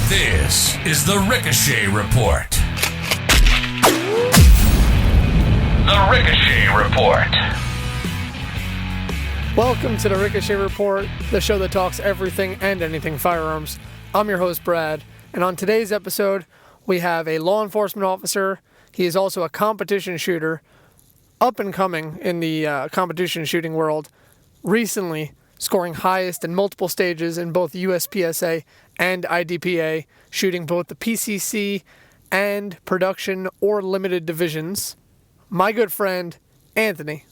This is the Ricochet Report. The Ricochet Report. Welcome to the Ricochet Report, the show that talks everything and anything firearms. I'm your host, Brad, and on today's episode, we have a law enforcement officer. He is also a competition shooter, up and coming in the competition shooting world, recently scoring highest in multiple stages in both USPSA and IDPA, shooting both the PCC and production or limited divisions. My good friend, Anthony.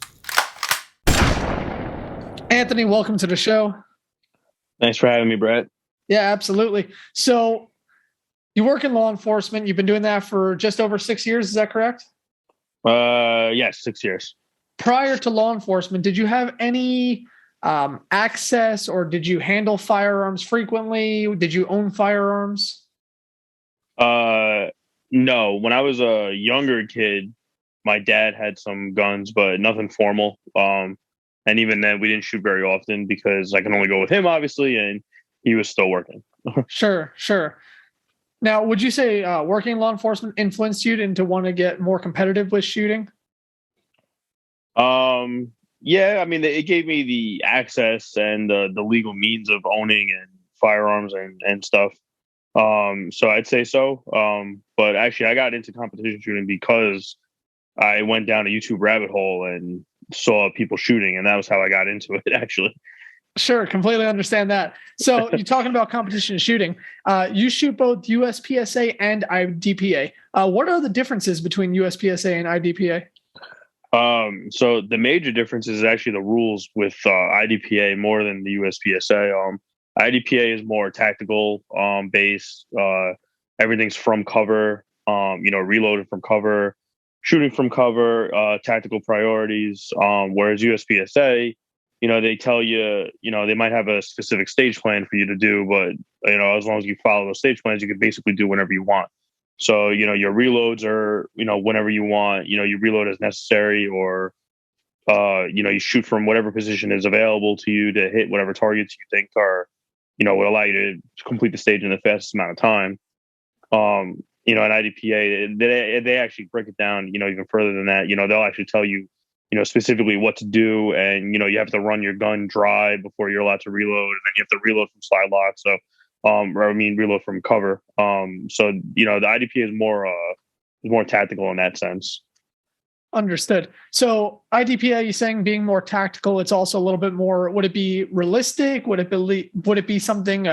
Anthony, welcome to the show. Thanks for having me, Brett. Yeah, absolutely. So you work in law enforcement. You've been doing that for just over 6 years. Is that correct? Yes, 6 years. Prior to law enforcement, did you have any access, or did you handle firearms frequently? Did you own firearms? No. When I was a younger kid, my dad had some guns, but nothing formal. And even then, we didn't shoot very often because I can only go with him, obviously, and he was still working. Sure. Now, would you say working in law enforcement influenced you into want to get more competitive with shooting? Yeah, I mean, it gave me the access and the legal means of owning and firearms and stuff. So I'd say so. But actually, I got into competition shooting because I went down a YouTube rabbit hole and saw people shooting, and that was how I got into it, actually. Sure, completely understand that. So you're talking about competition shooting. You shoot both USPSA and IDPA. What are the differences between USPSA and IDPA? So the major difference is actually the rules with IDPA more than the USPSA. IDPA is more tactical based. Everything's from cover, reloading from cover, shooting from cover, tactical priorities. Whereas USPSA, they tell you, they might have a specific stage plan for you to do, but, as long as you follow those stage plans, you can basically do whenever you want. So, your reloads are, whenever you want, you reload as necessary, or, you shoot from whatever position is available to you to hit whatever targets you think are, will allow you to complete the stage in the fastest amount of time. At IDPA, they actually break it down, even further than that. They'll actually tell you, specifically what to do. And, you have to run your gun dry before you're allowed to reload. And then you have to reload from slide lock. So, reload from cover. So, the IDPA is more tactical in that sense. Understood. So IDPA, you're saying being more tactical, it's also a little bit more, would it be realistic? Would it be something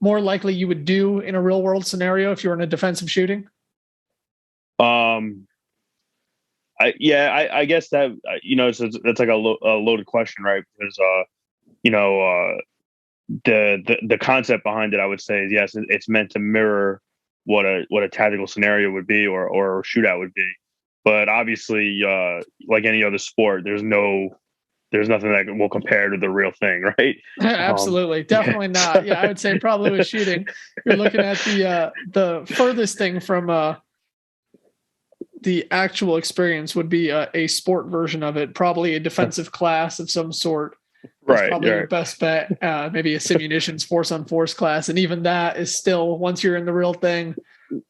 more likely you would do in a real world scenario if you're in a defensive shooting? I guess that, that's like a loaded question, right? Because, the concept behind it, I would say, is yes, it's meant to mirror what a tactical scenario would be, or a shootout would be. But obviously, like any other sport, there's nothing that will compare to the real thing, right? Absolutely. Definitely not. Yeah, I would say probably with shooting, you're looking at the furthest thing from the actual experience would be a sport version of it, probably a defensive class of some sort. That's right. Probably your best bet. Maybe a simulations force on force class. And even that is still, once you're in the real thing,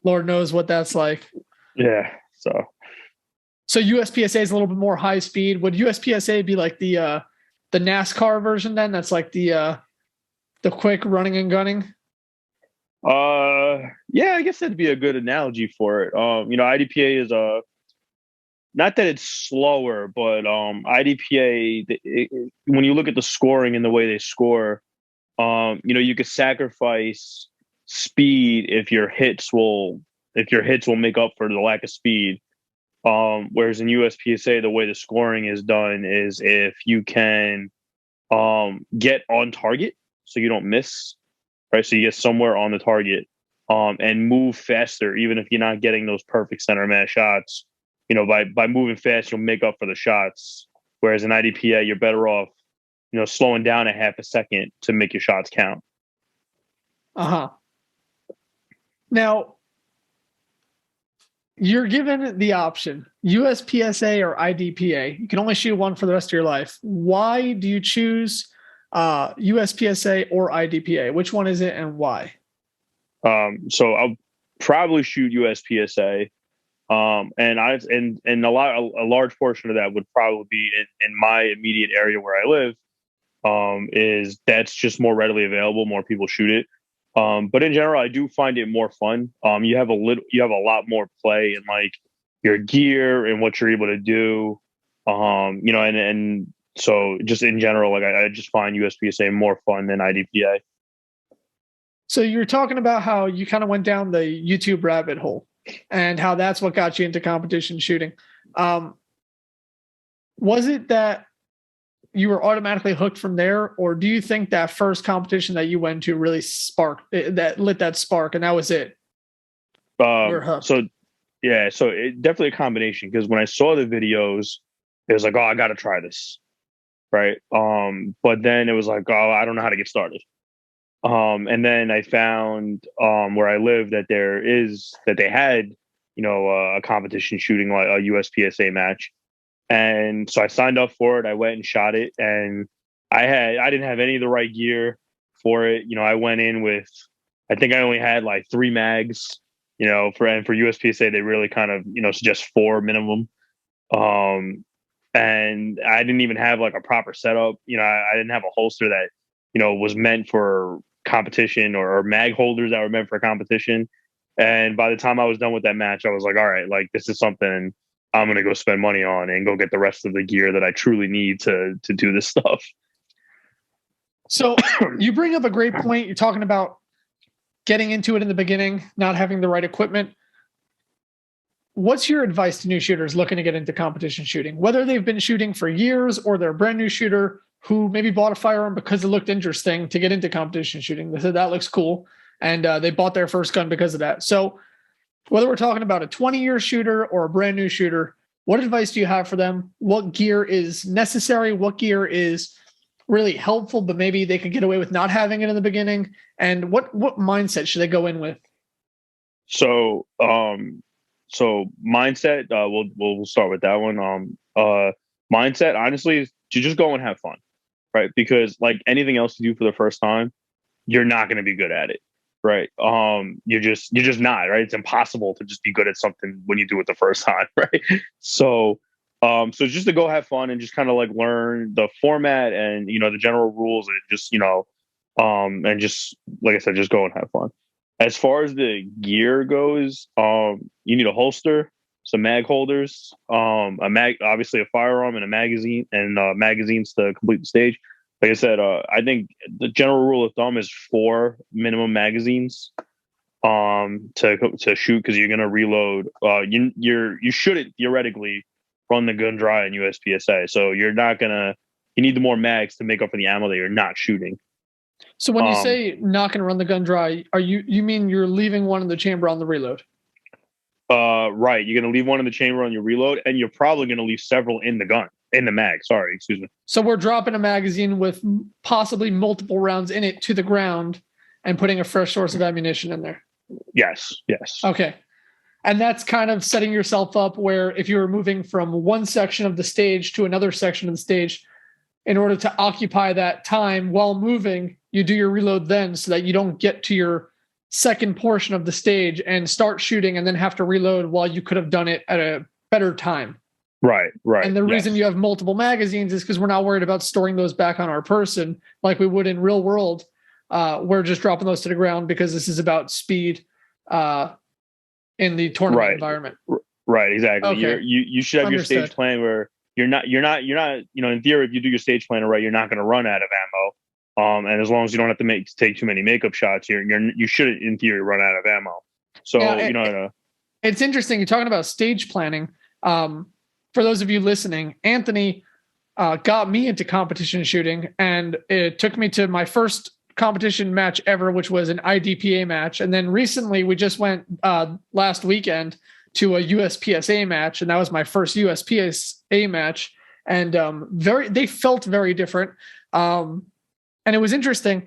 Lord knows what that's like. Yeah. So USPSA is a little bit more high speed. Would USPSA be like the NASCAR version then? That's like the quick running and gunning? Yeah, I guess that'd be a good analogy for it. IDPA is not that it's slower, but IDPA, when you look at the scoring and the way they score, you could sacrifice speed if your hits will make up for the lack of speed. Whereas in USPSA, the way the scoring is done is if you can get on target so you don't miss, right? So you get somewhere on the target and move faster, even if you're not getting those perfect center mass shots. By moving fast, you'll make up for the shots. Whereas in IDPA, you're better off, slowing down a half a second to make your shots count. Uh-huh. Now, you're given the option, USPSA or IDPA. You can only shoot one for the rest of your life. Why do you choose USPSA or IDPA? Which one is it and why? So I'll probably shoot USPSA. And a large portion of that would probably be in my immediate area where I live. Is that's just more readily available. More people shoot it. But in general, I do find it more fun. You have a lot more play in like your gear and what you're able to do. And so just in general, like I just find USPSA more fun than IDPA. So you're talking about how you kind of went down the YouTube rabbit hole and how that's what got you into competition shooting. Was it that you were automatically hooked from there, or do you think that first competition that you went to really lit that spark, and that was it? You're hooked. So it definitely a combination, because when I saw the videos, it was like, oh, I got to try this, right? But then it was like, oh, I don't know how to get started. And then I found where I live that they had, a competition shooting, like a USPSA match. And so I signed up for it. I went and shot it, and I didn't have any of the right gear for it. I went in with, I think I only had like 3 mags, for USPSA, they really kind of, suggest 4 minimum. And I didn't even have like a proper setup. I didn't have a holster that, was meant for competition, or mag holders that were meant for competition. And by the time I was done with that match, I was like, all right, like this is something I'm going to go spend money on and go get the rest of the gear that I truly need to do this stuff. So you bring up a great point. You're talking about getting into it in the beginning, not having the right equipment. What's your advice to new shooters looking to get into competition shooting, whether they've been shooting for years or they're a brand new shooter who maybe bought a firearm because it looked interesting to get into competition shooting? They said that looks cool, and they bought their first gun because of that. So whether we're talking about a 20-year shooter or a brand new shooter, what advice do you have for them? What gear is necessary? What gear is really helpful, but maybe they could get away with not having it in the beginning? And what mindset should they go in with? So mindset, we'll start with that one. Mindset, honestly, is to just go and have fun, right? Because like anything else you do for the first time, you're not going to be good at it, right? You're just not, right? It's impossible to just be good at something when you do it the first time, right? So just to go have fun and just kind of like learn the format and, the general rules, and just, and just, like I said, just go and have fun. As far as the gear goes, you need a holster, some mag holders, obviously a firearm and a magazine, and magazines to complete the stage. Like I said, I think the general rule of thumb is 4 minimum magazines to shoot, because you're going to reload. You shouldn't theoretically run the gun dry in USPSA, so you need the more mags to make up for the ammo that you're not shooting. So when you say not going to run the gun dry, you mean you're leaving one in the chamber on the reload? Right. You're going to leave one in the chamber on your reload, and you're probably going to leave several in the mag. Sorry, excuse me. So we're dropping a magazine with possibly multiple rounds in it to the ground and putting a fresh source of ammunition in there. Yes. Okay. And that's kind of setting yourself up where if you were moving from one section of the stage to another section of the stage, in order to occupy that time while moving, you do your reload then, so that you don't get to your second portion of the stage and start shooting and then have to reload while you could have done it at a better time. Right. And the reason you have multiple magazines is because we're not worried about storing those back on our person like we would in real world. We're just dropping those to the ground because this is about speed in the tournament environment. Right, exactly. Okay. You should have Understood. your stage plan where you're not, in theory, if you do your stage plan right, you're not going to run out of ammo. And as long as you don't have to take too many makeup shots, you shouldn't, in theory, run out of ammo. So, it's interesting. You're talking about stage planning. For those of you listening, Anthony got me into competition shooting, and it took me to my first competition match ever, which was an IDPA match. And then recently we just went last weekend to a USPSA match, and that was my first USPSA match. And they felt very different. And it was interesting.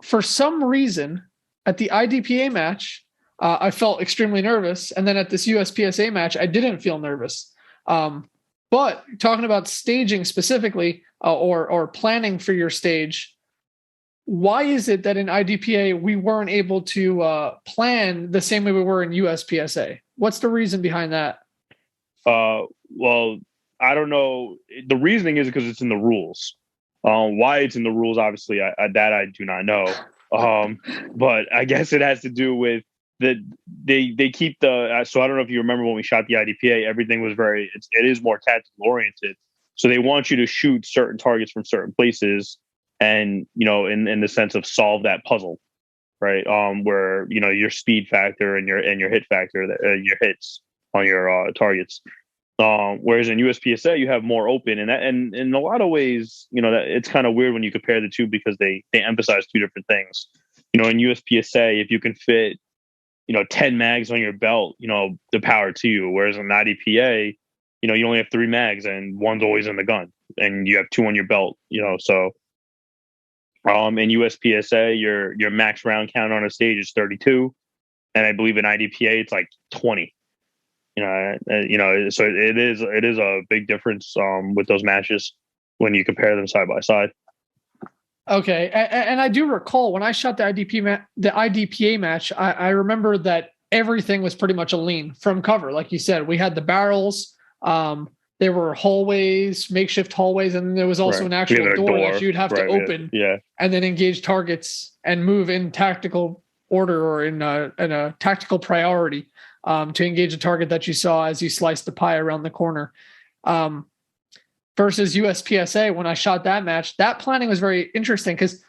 For some reason, at the IDPA match, I felt extremely nervous. And then at this USPSA match, I didn't feel nervous. But talking about staging specifically, or planning for your stage, why is it that in IDPA we weren't able to plan the same way we were in USPSA? What's the reason behind that? Well, I don't know. The reasoning is because it's in the rules. Why it's in the rules, obviously, I do not know. But I guess it has to do with that they keep the. So I don't know if you remember when we shot the IDPA, everything was it is more tactical oriented. So they want you to shoot certain targets from certain places, and in the sense of solve that puzzle, right? Where your speed factor and your hit factor, your hits on your targets. Whereas in USPSA you have more open, and in a lot of ways, that it's kind of weird when you compare the two because they emphasize two different things. In USPSA, if you can fit 10 mags on your belt, the power to you. Whereas in IDPA, you only have 3 mags and one's always in the gun, and you have 2 on your belt. So in USPSA, your max round count on a stage is 32, and I believe in IDPA it's like 20. So it is a big difference with those matches when you compare them side by side. Okay, and I do recall when I shot the IDPA match, I remember that everything was pretty much a lean from cover. Like you said, we had the barrels. There were hallways, makeshift hallways, and there was also an actual door that you'd have to open, and then engage targets and move in tactical order or in a tactical priority. To engage a target that you saw as you sliced the pie around the corner. Versus USPSA, when I shot that match, that planning was very interesting because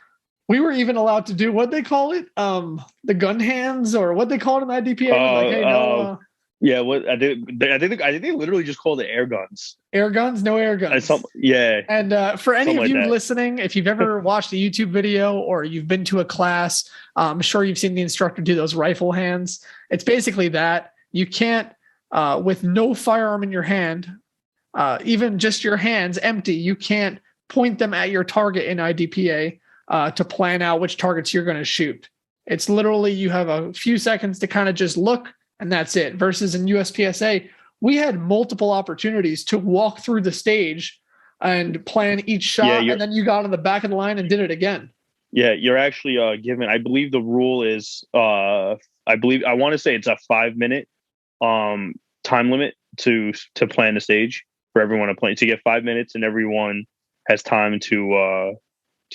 we were even allowed to do what they call it, the gun hands, or what they call it in IDPA. Yeah, what I think they literally just called it air guns. Air guns, no air guns. And for any of you listening, if you've ever watched a YouTube video or you've been to a class, I'm sure you've seen the instructor do those rifle hands. It's basically that you can't, with no firearm in your hand, even just your hands empty, you can't point them at your target in IDPA to plan out which targets you're going to shoot. It's literally you have a few seconds to kind of just look, and that's it. Versus in USPSA, we had multiple opportunities to walk through the stage and plan each shot, and then you got on the back of the line and did it again. Yeah, you're actually given. I believe the rule is, I want to say it's a 5-minute time limit to plan the stage for everyone to play. To get 5 minutes, and everyone has time to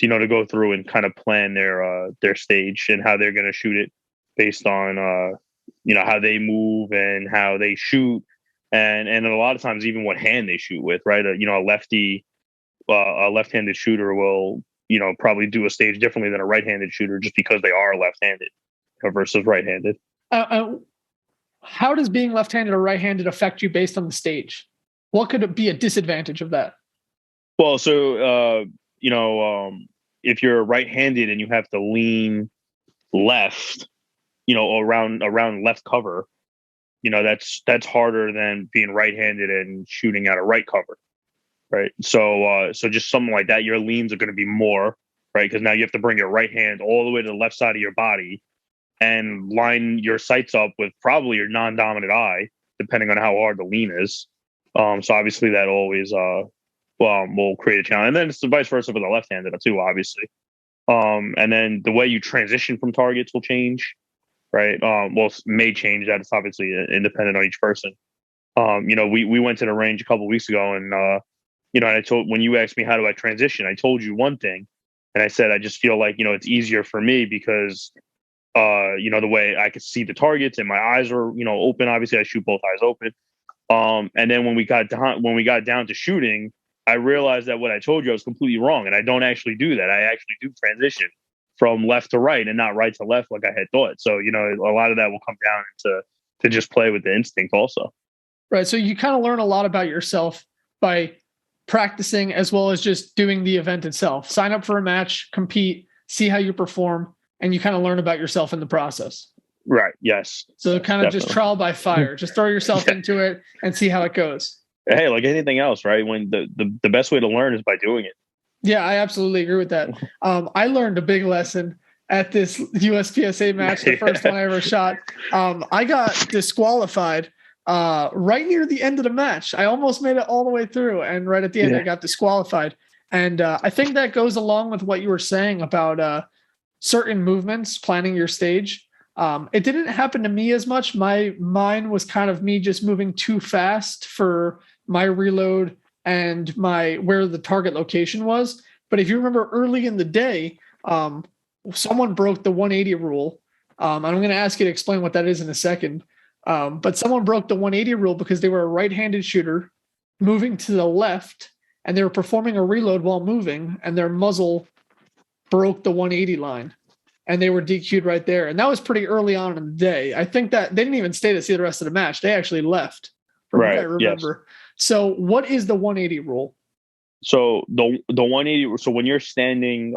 go through and kind of plan their stage and how they're going to shoot it based on how they move and how they shoot, and a lot of times even what hand they shoot with. Right, a left-handed shooter will probably do a stage differently than a right-handed shooter just because they are left-handed versus right-handed. How does being left-handed or right-handed affect you based on the stage? What could be a disadvantage of that? Well, so if you're right-handed and you have to lean left, around left cover, that's harder than being right-handed and shooting out of right cover. Right. So just something like that, your leans are going to be more, right? Because now you have to bring your right hand all the way to the left side of your body and line your sights up with probably your non-dominant eye, depending on how hard the lean is. So obviously that always will create a challenge. And then it's the vice versa for the left-handed too, obviously. And then the way you transition from targets will change, right? May change. That it's obviously independent on each person. We went to the range a couple of weeks ago, and when you asked me how do I transition, I told you one thing, and I said I just feel like it's easier for me because the way I could see the targets and my eyes are open. Obviously, I shoot both eyes open. And then when we got down to shooting, I realized that what I told you I was completely wrong, and I don't actually do that. I actually do transition from left to right and not right to left like I had thought. So a lot of that will come down to just play with the instinct also. Right. So you kind of learn a lot about yourself by practicing as well as just doing the event itself. Sign up for a match, compete, see how you perform, and you kind of learn about yourself in the process. Right. Yes. So kind of just trial by fire. Just throw yourself into it and see how it goes. Hey, like anything else, right? When the best way to learn is by doing it. Yeah, I absolutely agree with that. I learned a big lesson at this USPSA match, the first one I ever shot. I got disqualified right near the end of the match. I almost made it all the way through, and right at the end, I got disqualified. And I think that goes along with what you were saying about certain movements, planning your stage. It didn't happen to me as much. Mine was kind of me just moving too fast for my reload and where the target location was. But if you remember early in the day, someone broke the 180 rule. I'm going to ask you to explain what that is in a second. But someone broke the 180 rule because they were a right-handed shooter moving to the left, and they were performing a reload while moving, and their muzzle broke the 180 line, and they were DQ'd right there. And that was pretty early on in the day. I think that they didn't even stay to see the rest of the match. They actually left, from what I remember. Yes. So what is the 180 rule? So the 180. So when you're standing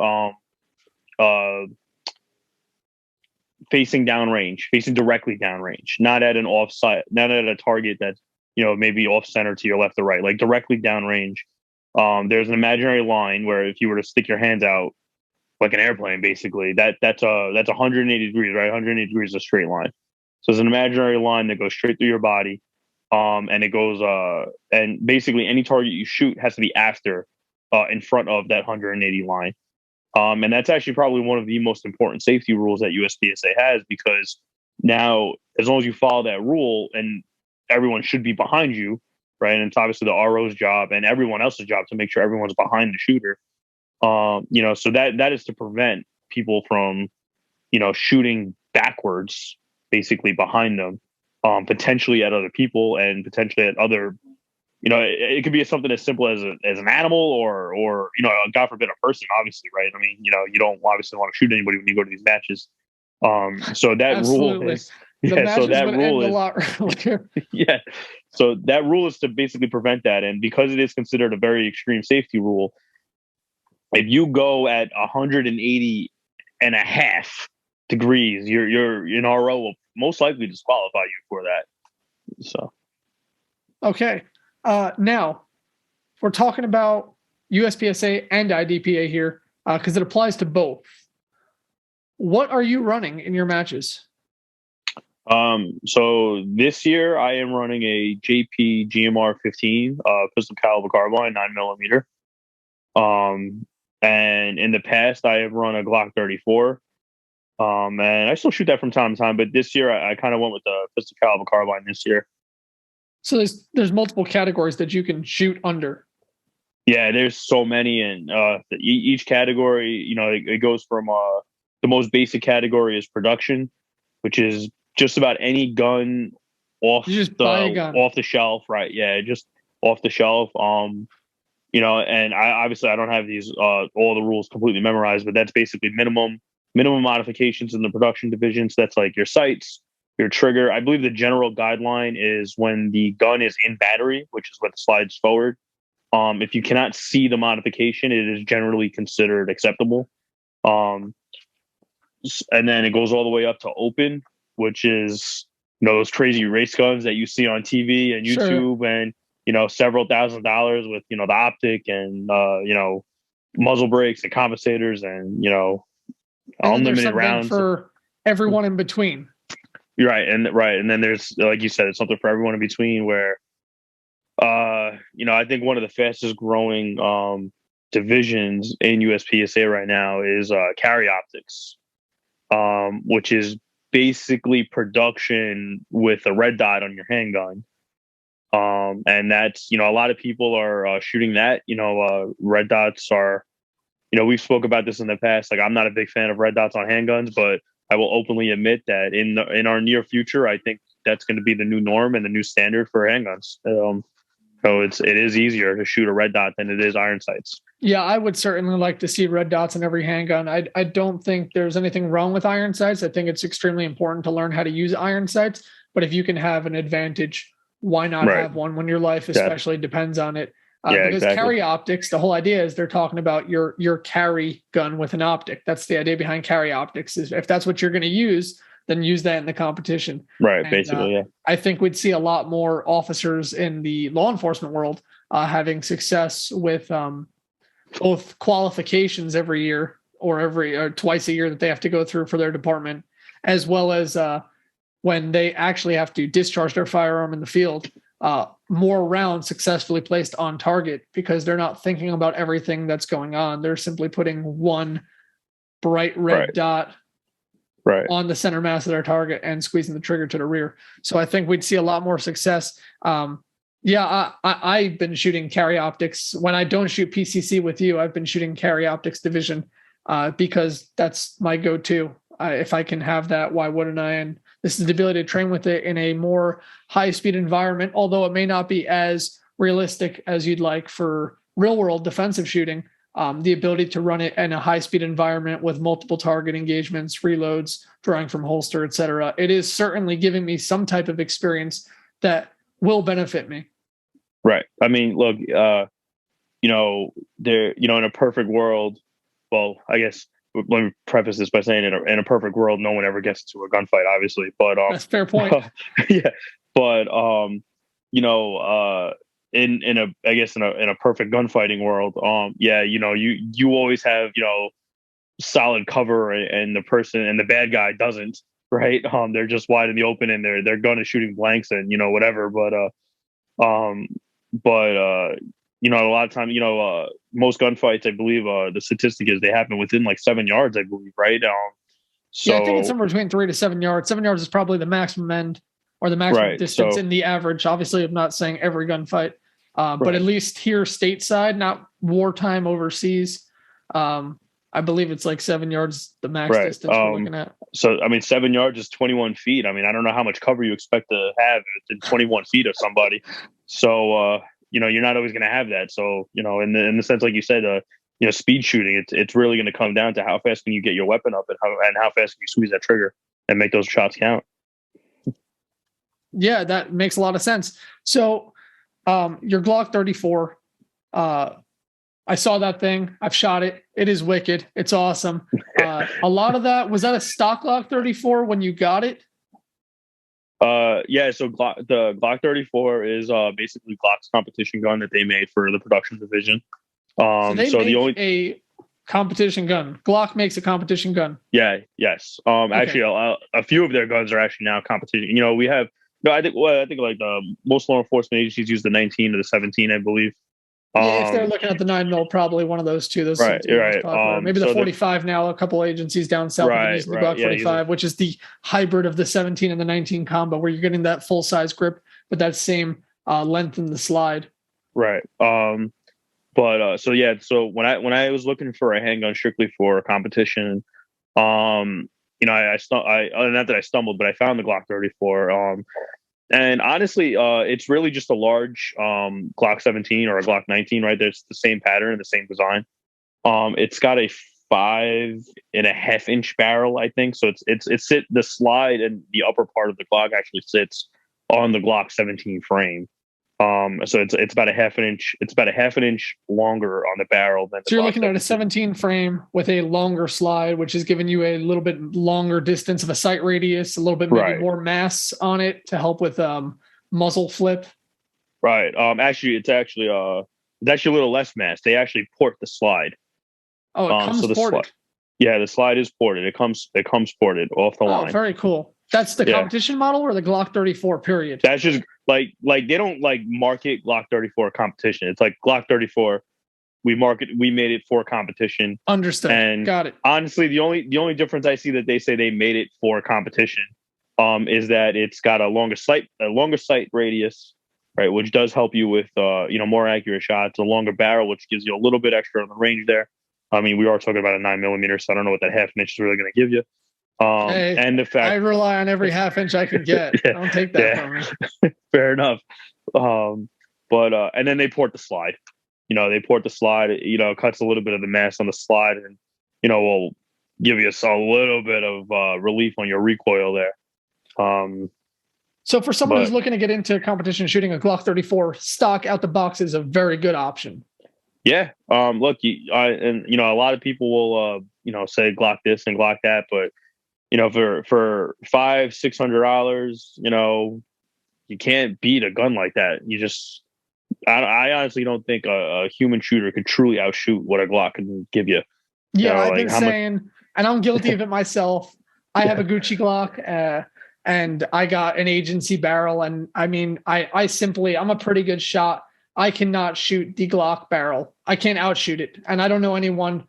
facing downrange, facing directly downrange, not at an offside, not at a target that's, maybe off center to your left or right, like directly downrange. There's an imaginary line where if you were to stick your hands out like an airplane, basically, that's 180 degrees, right? 180 degrees is a straight line. So it's an imaginary line that goes straight through your body. And it goes, and basically any target you shoot has to be after, in front of that 180 line. And that's actually probably one of the most important safety rules that USPSA has, because now, as long as you follow that rule, and everyone should be behind you, right? And it's obviously the RO's job and everyone else's job to make sure everyone's behind the shooter. So that is to prevent people from, shooting backwards, basically behind them, potentially at other people and potentially at other, it could be something as simple as an animal or God forbid, a person, obviously, right? I mean, you don't obviously want to shoot anybody when you go to these matches. So that Absolutely. rule is, so that rule is a lot earlier. Yeah. So that rule is to basically prevent that. And because it is considered a very extreme safety rule, if you go at 180 and a half degrees, your RO will most likely disqualify you for that. So, okay. Now we're talking about USPSA and IDPA here, because it applies to both. What are you running in your matches? So this year I am running a JP GMR 15, pistol caliber carbine, 9mm. And in the past I have run a Glock 34. And I still shoot that from time to time, but this year I kind of went with the pistol caliber carbine this year. So there's multiple categories that you can shoot under. Yeah, there's so many, and each category, it goes from the most basic category is production, which is just about any gun off the shelf, right? Yeah, just off the shelf. And I don't have these all the rules completely memorized, but that's basically minimum modifications in the production divisions. That's like your sights, your trigger. I believe the general guideline is when the gun is in battery, which is what slides forward. If you cannot see the modification, it is generally considered acceptable. And then it goes all the way up to open, which is, those crazy race guns that you see on TV and YouTube. Sure. And, several $1,000s with, the optic and, muzzle brakes and compensators and, unlimited rounds for everyone in between. Right. And then there's, like you said, it's something for everyone in between where, I think one of the fastest growing, divisions in USPSA right now is, carry optics, which is basically production with a red dot on your handgun. And that's, a lot of people are shooting that, red dots are, we've spoke about this in the past. Like, I'm not a big fan of red dots on handguns, but I will openly admit that in our near future, I think that's going to be the new norm and the new standard for handguns. So it is easier to shoot a red dot than it is iron sights. Yeah, I would certainly like to see red dots in every handgun. I don't think there's anything wrong with iron sights. I think it's extremely important to learn how to use iron sights. But if you can have an advantage, why not have one when your life especially depends on it? Because carry optics, the whole idea is they're talking about your carry gun with an optic. That's the idea behind carry optics, is if that's what you're going to use, then use that in the competition. Right, and, basically, yeah. I think we'd see a lot more officers in the law enforcement world having success with both qualifications every year or twice a year that they have to go through for their department, as well as when they actually have to discharge their firearm in the field, more rounds successfully placed on target, because they're not thinking about everything that's going on. They're simply putting one bright red Right. dot Right. on the center mass of their target and squeezing the trigger to the rear. So I think we'd see a lot more success. I've been shooting carry optics. When I don't shoot PCC with you, I've been shooting carry optics division because that's my go-to. If I can have that, why wouldn't I? And this is the ability to train with it in a more high-speed environment, although it may not be as realistic as you'd like for real-world defensive shooting. The ability to run it in a high-speed environment with multiple target engagements, reloads, drawing from holster, etc. It is certainly giving me some type of experience that will benefit me. Right. I mean, look, there, in a perfect world, well, I guess let me preface this by saying in a perfect world, no one ever gets into a gunfight, obviously, but That's a fair point. yeah, but in a perfect gunfighting world, you always have, solid cover, and the person and the bad guy doesn't, right? They're just wide in the open, and their gun is shooting blanks, and whatever. But a lot of time, most gunfights, I believe, the statistic is they happen within like 7 yards, I believe, right? So I think it's somewhere between 3 to 7 yards. 7 yards is probably the maximum end or the maximum distance in the average. Obviously, I'm not saying every gunfight, but at least here stateside, not wartime overseas. I believe it's like 7 yards, the max distance we're looking at. So, I mean, 7 yards is 21 feet. I mean, I don't know how much cover you expect to have in 21 feet of somebody. So, you're not always going to have that. So, in the sense, like you said, speed shooting, it's really going to come down to how fast can you get your weapon up, and how fast can you squeeze that trigger and make those shots count. Yeah, that makes a lot of sense. So, your Glock 34, I saw that thing. I've shot it. It is wicked. It's awesome. A lot of that, was that a stock Glock 34 when you got it? Yeah. So the Glock 34 is basically Glock's competition gun that they made for the production division. A competition gun. Glock makes a competition gun. Yeah. Yes. Actually, a few of their guns are actually now competition. We have. No, I think like the most law enforcement agencies use the 19 or the 17, I believe. If they're looking at the 9mm, probably one of those two. Those right. Maybe the 45 now. A couple agencies down south are using the Glock 45, which is the hybrid of the 17 and the 19 combo, where you're getting that full size grip, but that same length in the slide. Right. So when I was looking for a handgun strictly for competition, not that I stumbled, but I found the Glock 34. And honestly, it's really just a large Glock 17 or a Glock 19, right? There's the same pattern, the same design. It's got a 5.5-inch barrel, I think. So the slide and the upper part of the Glock actually sits on the Glock 17 frame. So it's about a half an inch. It's about a half an inch longer on the barrel than. So you're looking at a 17 frame with a longer slide, which is giving you a little bit longer distance of a sight radius, a little bit maybe more mass on it to help with muzzle flip. Right. It's actually a little less mass. They actually port the slide. Oh, it comes ported. The slide is ported. It comes ported off the line. Oh, very cool. That's the competition model or the Glock 34 period? That's just like they don't like market Glock 34 competition. It's like Glock 34. We made it for competition. Understood. And got it. Honestly, the only difference I see that they say they made it for competition is that it's got a longer sight radius, right, which does help you with more accurate shots, a longer barrel, which gives you a little bit extra on the range there. I mean, we are talking about a 9mm, so I don't know what that half an inch is really going to give you. And the fact I rely on every half inch I can get. Don't take that from me. Fair enough. And then they port the slide. They port the slide. Cuts a little bit of the mass on the slide, and will give you a little bit of relief on your recoil there. So for someone who's looking to get into competition shooting, a Glock 34 stock out the box is a very good option. Yeah. Look, a lot of people will say Glock this and Glock that, but for $500-$600, you can't beat a gun like that. I honestly don't think a human shooter could truly outshoot what a Glock can give you. Yeah, I've been saying, and I'm guilty of it myself. I have a Gucci Glock, and I got an agency barrel, and I mean, I'm a pretty good shot. I cannot shoot the Glock barrel. I can't outshoot it, and I don't know anyone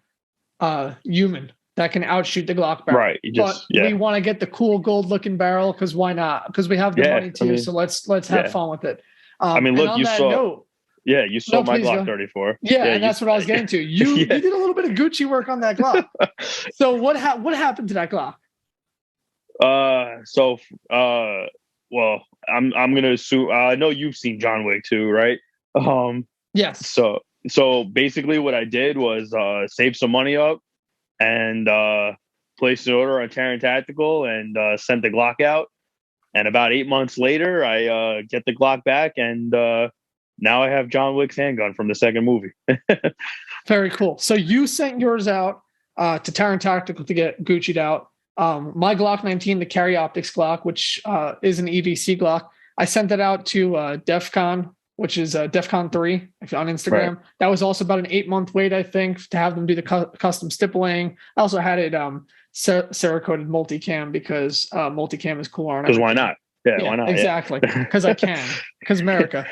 human that can outshoot the Glock barrel. Right. But we want to get the cool gold looking barrel because why not? Because we have the money too. So let's have fun with it. Look, you saw. You saw my Glock 34. Yeah, and that's what I was getting to. You did a little bit of Gucci work on that Glock. So what happened to that Glock? Well, I'm gonna assume. I know you've seen John Wick too, right? Yes. So basically, what I did was save some money up and placed an order on Terran Tactical and sent the Glock out. And about 8 months later, I get the Glock back, and now I have John Wick's handgun from the second movie. Very cool. So you sent yours out to Terran Tactical to get Gucci'd out. My Glock 19, the Carry Optics Glock, which is an EDC Glock, I sent that out to DEFCON, which is DEFCON 3 on Instagram. Right. That was also about an 8-month wait, I think, to have them do the custom stippling. I also had it Cerakoted multicam because multicam is cooler. Because why not? Yeah, why not? Exactly. Because I can. Because America.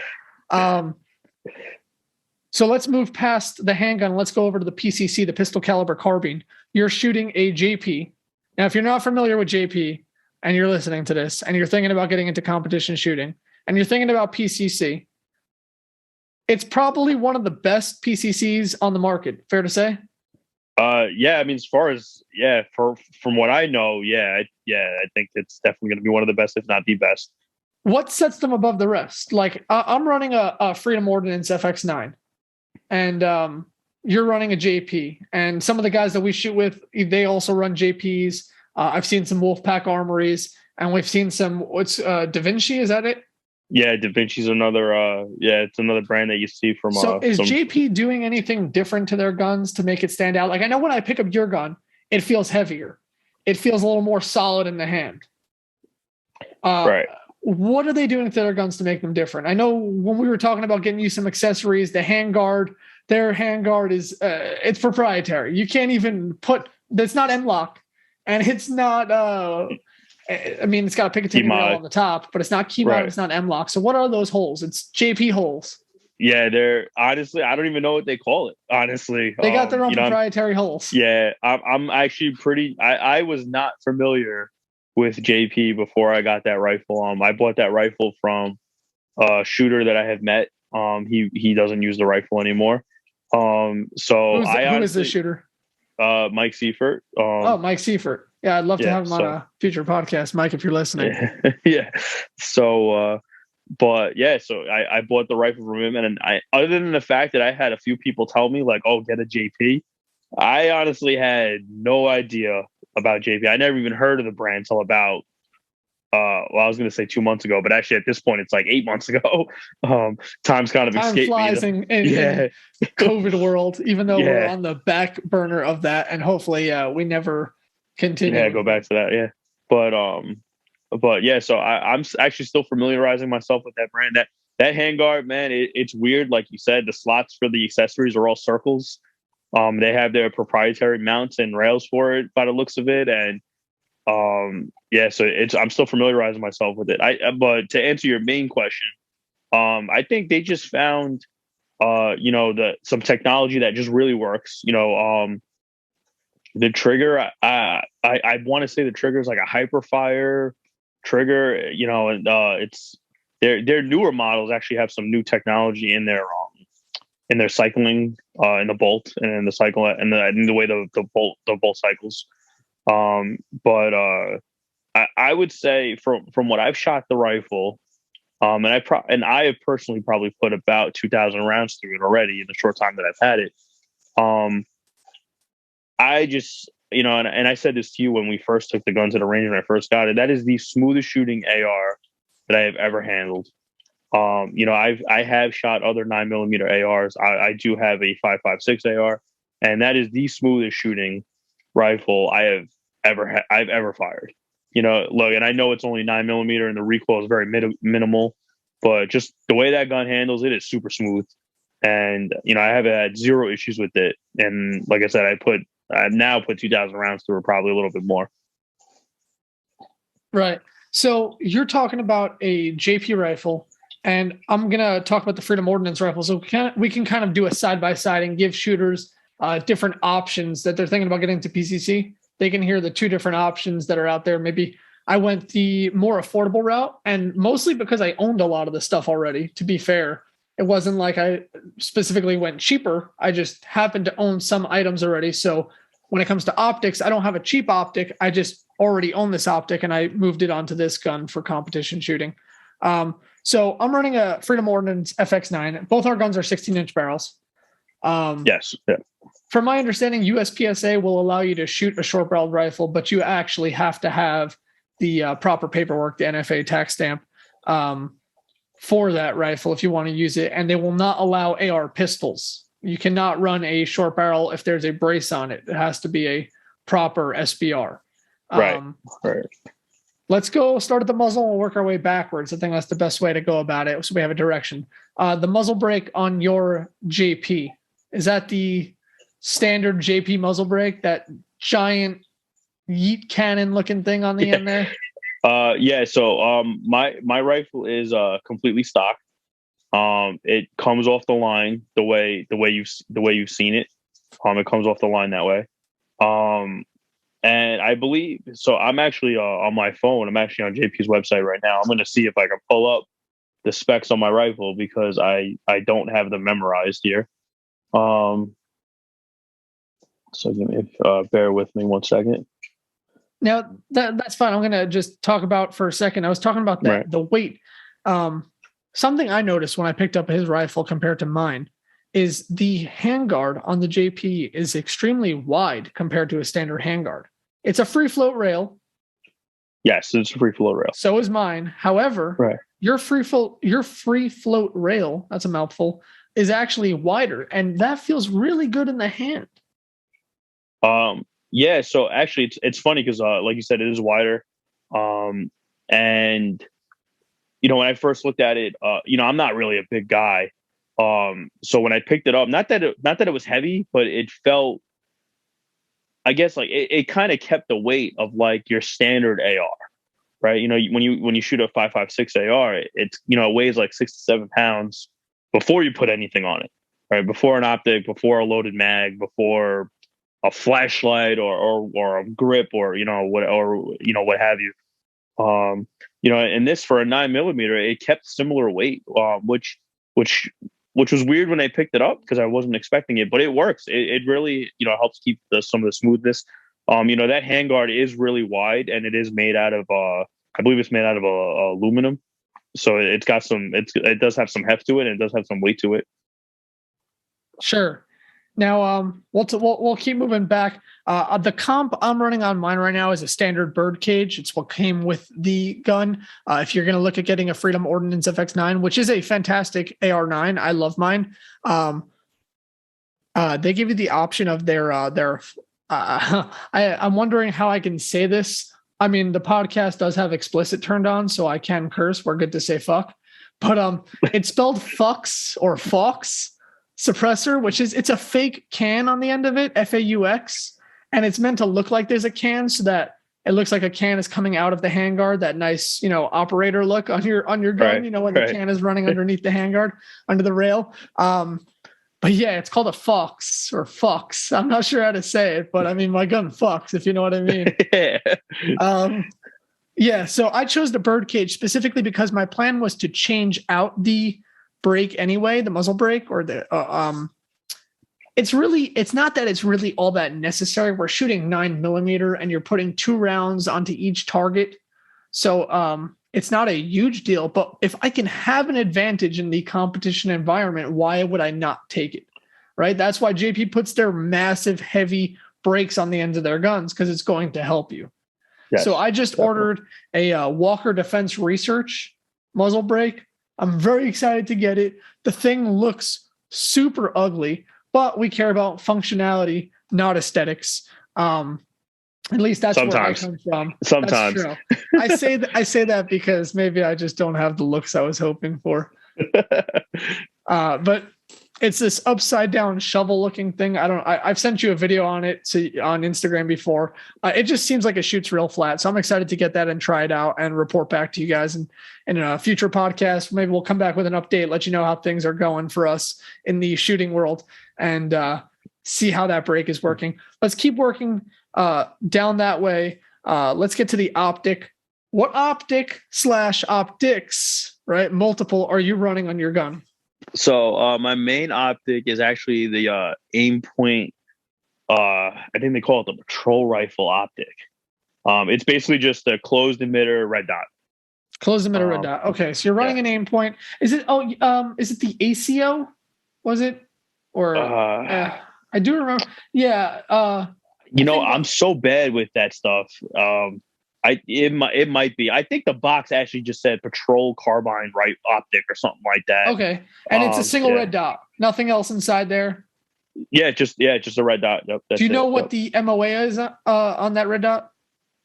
So let's move past the handgun. Let's go over to the PCC, the pistol caliber carbine. You're shooting a JP. Now, if you're not familiar with JP and you're listening to this and you're thinking about getting into competition shooting and you're thinking about PCC, it's probably one of the best PCCs on the market. Fair to say? I mean, as far as from what I know, I think it's definitely going to be one of the best, if not the best. What sets them above the rest? Like I'm running a Freedom Ordinance FX9, and you're running a JP, and some of the guys that we shoot with, they also run JPs. I've seen some Wolfpack armories, and we've seen some. What's Da Vinci? Is that it? Yeah, Da Vinci's another. It's another brand that you see from. So is JP doing anything different to their guns to make it stand out? Like I know when I pick up your gun, it feels heavier. It feels a little more solid in the hand. Right. What are they doing to their guns to make them different? I know when we were talking about getting you some accessories, the handguard, their handguard is it's proprietary. You can't even put that's not M-lock, and it's not. I mean, it's got a Picatinny rail on the top, but it's not key mod. It's not M-lock. So what are those holes? It's JP holes. Yeah, they're honestly, I don't even know what they call it. Honestly, they got their own proprietary holes. Yeah, I'm actually pretty. I was not familiar with JP before I got that rifle. I bought that rifle from a shooter that I have met. He doesn't use the rifle anymore. So who is this shooter? Mike Seifert. Mike Seifert. Yeah, I'd love to have him on a future podcast, Mike, if you're listening. Yeah. So, so I bought the rifle from him, and other than the fact that I had a few people tell me like, "Oh, get a JP," I honestly had no idea about JP. I never even heard of the brand until about I was going to say 2 months ago, but actually at this point it's like 8 months ago. Time's kind of escaped flies me. In COVID world, even though we're on the back burner of that, and hopefully we never continue. Yeah, go back to that. Yeah, but yeah. So I'm actually still familiarizing myself with that brand. That handguard, man, it's weird. Like you said, the slots for the accessories are all circles. They have their proprietary mounts and rails for it by the looks of it. And so I'm still familiarizing myself with it. But to answer your main question, I think they just found, some technology that just really works. The trigger, I want to say the trigger is like a hyperfire trigger, and it's their newer models actually have some new technology in their cycling, in the bolt and in the cycle and in the way the bolt cycles. But I would say from what I've shot the rifle, and I have personally probably put about 2,000 rounds through it already in the short time that I've had it. I just, and I said this to you when we first took the gun to the range when I first got it, that is the smoothest shooting AR that I have ever handled. I have shot other 9mm ARs. I do have a 5.56 AR, and that is the smoothest shooting rifle I've ever fired. Look, and I know it's only 9mm and the recoil is very minimal, but just the way that gun handles it is super smooth. And, I have had zero issues with it. And like I said, I've now put 2,000 rounds through it, probably a little bit more. Right. So you're talking about a JP rifle, and I'm going to talk about the Freedom Ordinance rifle. So we can kind of do a side-by-side and give shooters different options that they're thinking about getting into PCC. they can hear the two different options that are out there. Maybe I went the more affordable route, and mostly because I owned a lot of the stuff already, to be fair. It wasn't like I specifically went cheaper. I just happened to own some items already. So when it comes to optics, I don't have a cheap optic. I just already own this optic, and I moved it onto this gun for competition shooting. So I'm running a Freedom Ordinance FX9. Both our guns are 16-inch barrels. Yes. Yeah. From my understanding, USPSA will allow you to shoot a short-barreled rifle, but you actually have to have the proper paperwork, the NFA tax stamp, for that rifle if you want to use it. And they will not allow AR pistols. You cannot run a short barrel if there's a brace on it. It has to be a proper SBR. Right. Let's go start at the muzzle and we'll work our way backwards. I think that's the best way to go about it. So we have a direction. The muzzle brake on your JP, is that the standard JP muzzle brake, that giant yeet cannon looking thing on the end there? Yeah. So my rifle is completely stock. It comes off the line the way you've seen it. It comes off the line that way. And I believe so. I'm actually on my phone. I'm actually on JP's website right now. I'm going to see if I can pull up the specs on my rifle because I don't have them memorized here. So bear with me 1 second. Now that's fine. I'm going to just talk about for a second. I was talking about the weight. Something I noticed when I picked up his rifle compared to mine is the handguard on the JP is extremely wide compared to a standard handguard. It's a free float rail. Yes, it's a free float rail. So is mine. However, your free float rail, that's a mouthful, is actually wider, and that feels really good in the hand. Yeah, so actually it's funny because like you said, it is wider. And when I first looked at it, I'm not really a big guy. So when I picked it up, not that it was heavy, but it felt, I guess, like it kind of kept the weight of like your standard AR, right? When you shoot a 5.56 AR, it's it weighs like 6 to 7 pounds before you put anything on it, right? Before an optic, before a loaded mag, before a flashlight or a grip or what have you. And this for a 9mm, it kept similar weight, which was weird when I picked it up because I wasn't expecting it, but it works. It really, helps keep some of the smoothness. That handguard is really wide and it is made out of, I believe it's made out of aluminum. So it does have some heft to it and it does have some weight to it. Sure. Now, we'll keep moving back. The comp I'm running on mine right now is a standard bird cage. It's what came with the gun. If you're going to look at getting a Freedom Ordinance FX9, which is a fantastic AR9, I love mine. They give you the option of their. I'm wondering how I can say this. I mean, the podcast does have explicit turned on, so I can curse. We're good to say fuck, but it's spelled fucks or fox suppressor, it's a fake can on the end of it, FAUX, and it's meant to look like there's a can so that it looks like a can is coming out of the handguard, that nice, operator look on your gun, when the can is running underneath the handguard, under the rail. But yeah, it's called a fox or fox. I'm not sure how to say it, but I mean, my gun fucks, if you know what I mean. Yeah, so I chose the bird cage specifically because my plan was to change out the brake anyway, the muzzle brake, or the it's not that it's really all that necessary. We're shooting 9mm and you're putting 2 rounds onto each target, so it's not a huge deal. But if I can have an advantage in the competition environment, why would I not take it? Right? That's why JP puts their massive heavy brakes on the ends of their guns, because it's going to help you. Yes, so I just ordered a Walker Defense Research muzzle brake. I'm very excited to get it. The thing looks super ugly, but we care about functionality, not aesthetics. At least that's sometimes. Where I come from. Sometimes. That's true. I say that because maybe I just don't have the looks I was hoping for. But it's this upside down shovel looking thing. I've sent you a video on it on Instagram before. It just seems like it shoots real flat. So I'm excited to get that and try it out and report back to you guys. And in a future podcast, maybe we'll come back with an update, let you know how things are going for us in the shooting world, and see how that brake is working. Let's keep working down that way. Let's get to the optic. What optic/optics, right? Multiple are you running on your gun? So my main optic is actually the aim point. I think they call it the patrol rifle optic. It's basically just a closed emitter red dot. Closed emitter red dot. Okay, so you're running an aim point. Is it? Is it the ACO? Was it? Or I do remember. Yeah. I'm so bad with that stuff. It might be. I think the box actually just said patrol carbine right optic or something like that. Okay, and it's a single red dot. Nothing else inside there. Yeah, just a red dot. Yep, do you know what the MOA is on that red dot?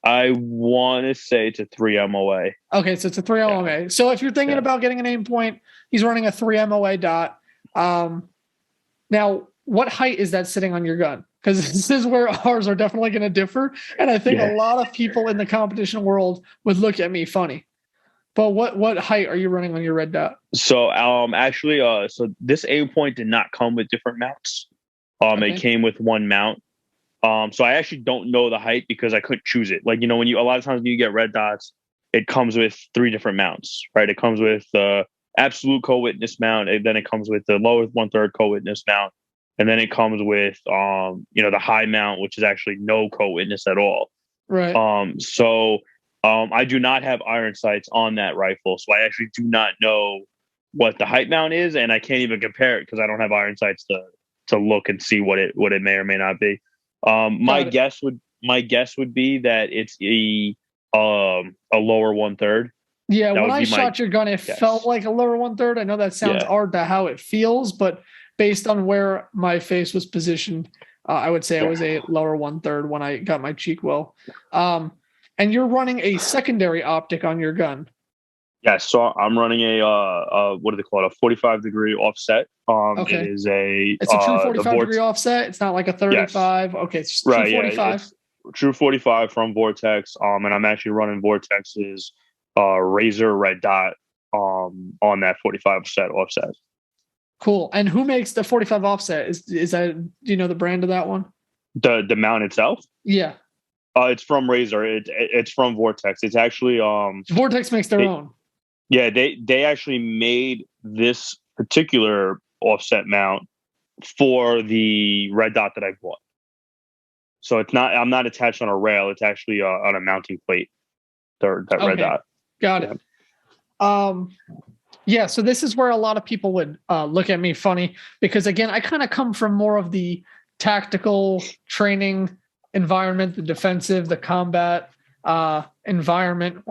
I want to say it's a 3 MOA. Okay, so it's a 3 MOA. Yeah. So if you're thinking about getting an aim point, he's running a 3 MOA dot. Now, what height is that sitting on your gun? Because this is where ours are definitely going to differ. And I think a lot of people in the competition world would look at me funny. But what height are you running on your red dot? So actually, so this aim point did not come with different mounts. It came with one mount. So I actually don't know the height because I couldn't choose it. Like, when a lot of times when you get red dots, it comes with 3 different mounts, right? It comes with the absolute co-witness mount, and then it comes with the lowest 1/3 co-witness mount, and then it comes with the high mount, which is actually no co-witness at all. Right. So I do not have iron sights on that rifle, so I actually do not know what the height mount is, and I can't even compare it because I don't have iron sights to look and see what it may or may not be. My guess would be that it's a lower 1/3. Yeah, when I shot your gun, it felt like a lower 1/3. I know that sounds odd to how it feels, but based on where my face was positioned, I would say it was a lower 1/3 when I got my cheek well. And you're running a secondary optic on your gun. Yes, so I'm running a what do they call it? A 45-degree offset. Okay. It's a true 45-degree offset. It's not like a 35. Yes. Okay, it's true 45. It's true 45 from Vortex. And I'm actually running Vortex's Razor red dot on that 45 offset. Cool. And who makes the 45 offset? Is that, do you know the brand of that one? The mount itself? Yeah. It's from Razor. It's from Vortex. It's actually Vortex makes their own. Yeah, they actually made this particular offset mount for the red dot that I bought. So I'm not attached on a rail. It's actually on a mounting plate. Red dot. Got it. Yeah. So this is where a lot of people would look at me funny because, again, I kind of come from more of the tactical training environment, the defensive, the combat environment,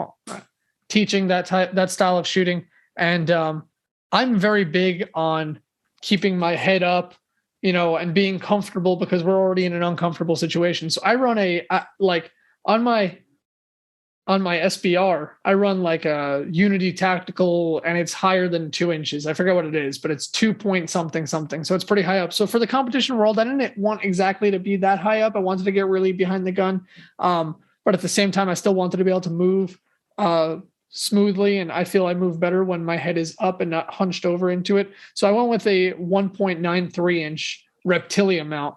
teaching that style of shooting. And I'm very big on keeping my head up, and being comfortable because we're already in an uncomfortable situation. So I run on my SBR, I run like a Unity Tactical, and it's higher than 2 inches. I forget what it is, but it's 2 point something. So it's pretty high up. So for the competition world, I didn't want exactly to be that high up. I wanted to get really behind the gun. But at the same time, I still wanted to be able to move smoothly. And I feel I move better when my head is up and not hunched over into it. So I went with a 1.93 inch Reptilia mount.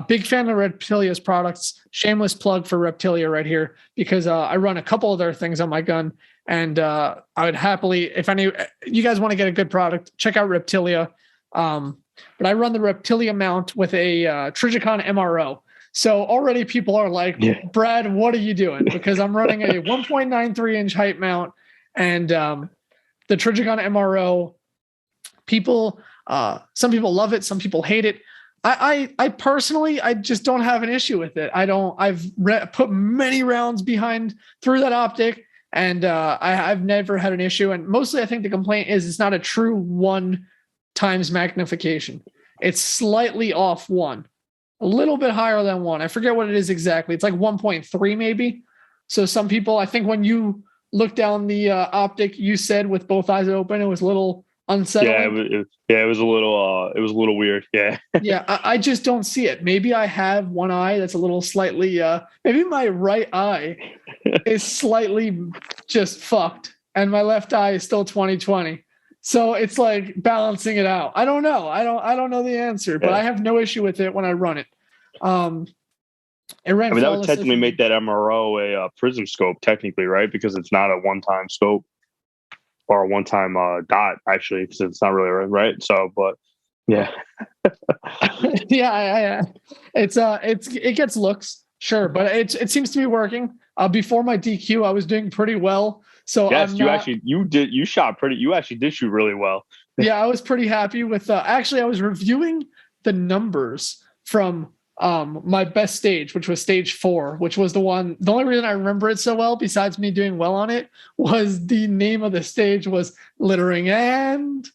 Big fan of Reptilia's products. Shameless plug for Reptilia right here because I run a couple of their things on my gun, and I would happily, if you guys want to get a good product, check out Reptilia. But I run the Reptilia mount with a Trijicon MRO. So already people are like, Brad, what are you doing? Because I'm running a 1.93 inch height mount, and the Trijicon MRO. Some people love it, some people hate it. I personally, I just don't have an issue with it. I've put many rounds through that optic, and I've never had an issue. And mostly I think the complaint is it's not a true 1 times magnification. It's slightly off 1, a little bit higher than 1. I forget what it is exactly. It's like 1.3 maybe. So some people, I think when you look down the optic, you said with both eyes open, it was a little unsettling. It was a little weird. Yeah. Yeah. I just don't see it. Maybe I have one eye that's a little slightly, maybe my right eye is slightly just fucked and my left eye is still 20/20. So it's like balancing it out. I don't know. I don't know the answer, but I have no issue with it when I run it. It ran I mean, that would flawlessly technically for me. make that MRO a prism scope, technically, right? Because it's not a one-time scope or a one-time dot, actually, because it's not really right. So, but yeah, Yeah. It gets looks, sure, but it seems to be working. Before my DQ, I was doing pretty well. So yes, I'm not. you shot pretty. You actually did shoot really well. Yeah, I was pretty happy with. Actually, I was reviewing the numbers from my best stage, which was stage 4, which was the one. The only reason I remember it so well, besides me doing well on it, was the name of the stage was Littering End,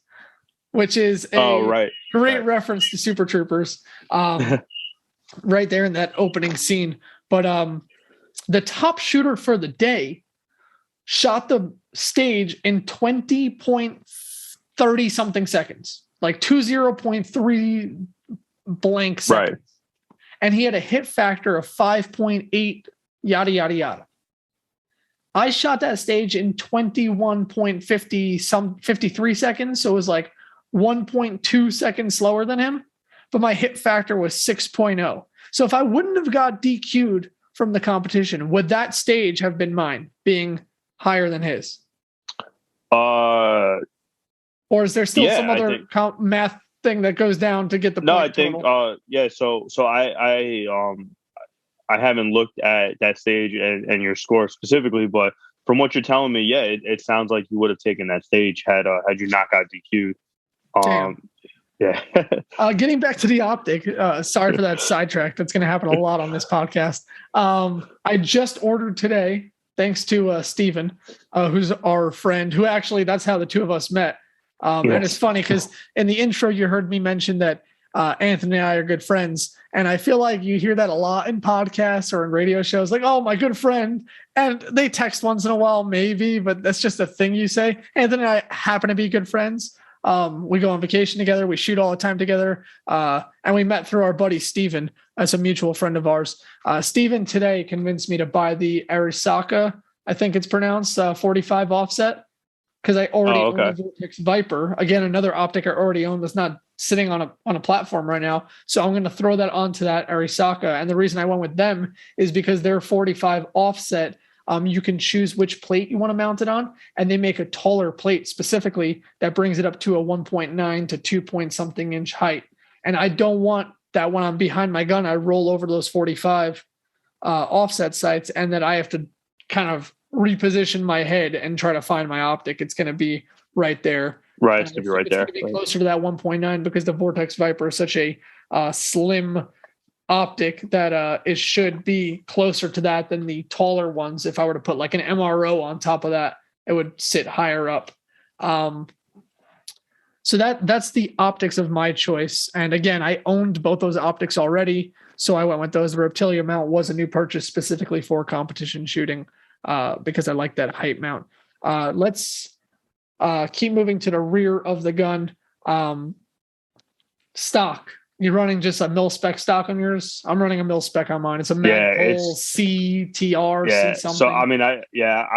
which is a great reference to Super Troopers. Right there in that opening scene. But the top shooter for the day shot the stage in 20.30 something seconds, like 20.3 blank seconds. Right. And he had a hit factor of 5.8, yada, yada, yada. I shot that stage in 53 seconds. So it was like 1.2 seconds slower than him. But my hit factor was 6.0. So if I wouldn't have got DQ'd from the competition, would that stage have been mine, being higher than his? Or is there still some other math thing that goes down to get the point? No, I think So I haven't looked at that stage and your score specifically, but from what you're telling me, yeah, it sounds like you would have taken that stage had you not got DQ'd. Yeah. Getting back to the optic, sorry for that sidetrack. That's going to happen a lot on this podcast. I just ordered today, thanks to Steven, who's our friend, who actually, that's how the two of us met. Yes. And it's funny because in the intro, you heard me mention that Anthony and I are good friends. And I feel like you hear that a lot in podcasts or in radio shows, like, oh, my good friend. And they text once in a while, maybe, but that's just a thing you say. Anthony and I happen to be good friends. We go on vacation together. We shoot all the time together. And we met through our buddy, Steven, as a mutual friend of ours. Steven today convinced me to buy the Arisaka, I think it's pronounced, 45 offset, because I already own the Vortex Viper. Again, another optic I already own that's not sitting on a platform right now. So I'm going to throw that onto that Arisaka. And the reason I went with them is because they're 45 offset. You can choose which plate you want to mount it on, and they make a taller plate specifically that brings it up to a 1.9 to 2 point something inch height. And I don't want that when I'm behind my gun, I roll over those 45 offset sights, and that I have to kind of reposition my head and try to find my optic. It's going to be right there. Right, it's going to be right there. It's going to be closer to that 1.9 because the Vortex Viper is such a slim optic that it should be closer to that than the taller ones. If I were to put like an MRO on top of that, it would sit higher up. So that's the optics of my choice. And again, I owned both those optics already, so I went with those. The Reptilia mount was a new purchase specifically for competition shooting because I like that height mount. Let's keep moving to the rear of the gun. Stock. You're running just a mil spec stock on yours? I'm running a mil spec on mine. It's a Magpul CTR. Yeah. something. So I mean, I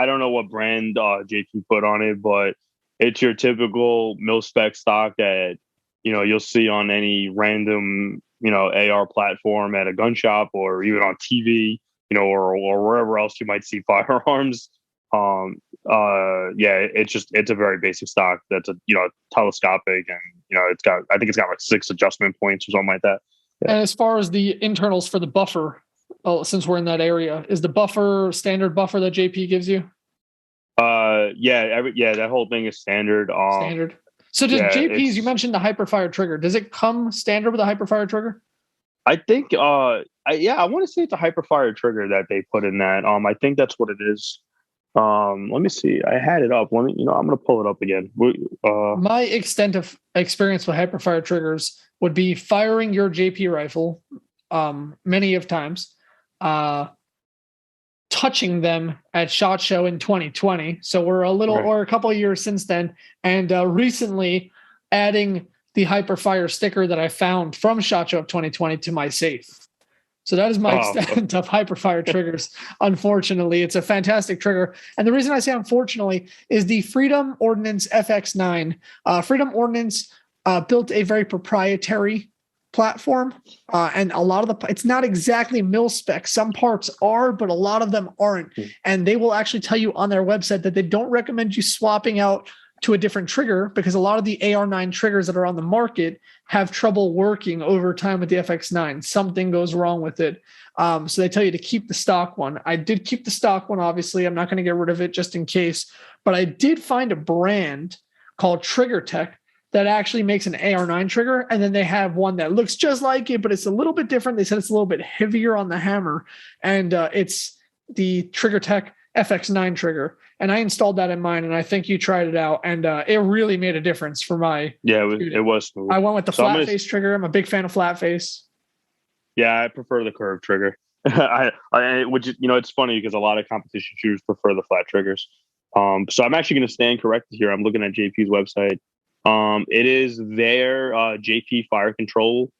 don't know what brand JP put on it, but it's your typical mil spec stock that you'll see on any random AR platform at a gun shop or even on TV, or wherever else you might see firearms. It's a very basic stock that's telescopic, and I think it's got like 6 adjustment points or something like that. Yeah. And as far as the internals for the buffer, since we're in that area, is the buffer standard buffer that JP gives you? That whole thing is standard. Standard. So does JP's, you mentioned the Hyperfire trigger, does it come standard with a Hyperfire trigger? I think I want to say it's a Hyperfire trigger that they put in that. I think that's what it is. Let me see. I had it up. I'm going to pull it up again. My extent of experience with Hyperfire triggers would be firing your JP rifle many of times, touching them at SHOT Show in 2020. So we're or a couple of years since then. And recently adding the Hyperfire sticker that I found from SHOT Show of 2020 to my safe. So that is my extent of Hyperfire triggers. Unfortunately, it's a fantastic trigger. And the reason I say unfortunately is the Freedom Ordinance FX9. Freedom Ordinance built a very proprietary platform, and a lot of it's not exactly mil spec. Some parts are, but a lot of them aren't. And they will actually tell you on their website that they don't recommend you swapping out to a different trigger because a lot of the AR9 triggers that are on the market have trouble working over time with the FX9. Something goes wrong with it. So they tell you to keep the stock one. I did keep the stock one, obviously. I'm not going to get rid of it just in case. But I did find a brand called Trigger Tech that actually makes an AR9 trigger. And then they have one that looks just like it, but it's a little bit different. They said it's a little bit heavier on the hammer. And it's the Trigger Tech FX9 trigger. And I installed that in mine, and I think you tried it out, and it really made a difference for my. Yeah, it was smooth. I went with the flat face trigger. I'm a big fan of flat face. Yeah, I prefer the curved trigger. Which it's funny because a lot of competition shooters prefer the flat triggers. So I'm actually going to stand corrected here. I'm looking at JP's website. It is their JP fire control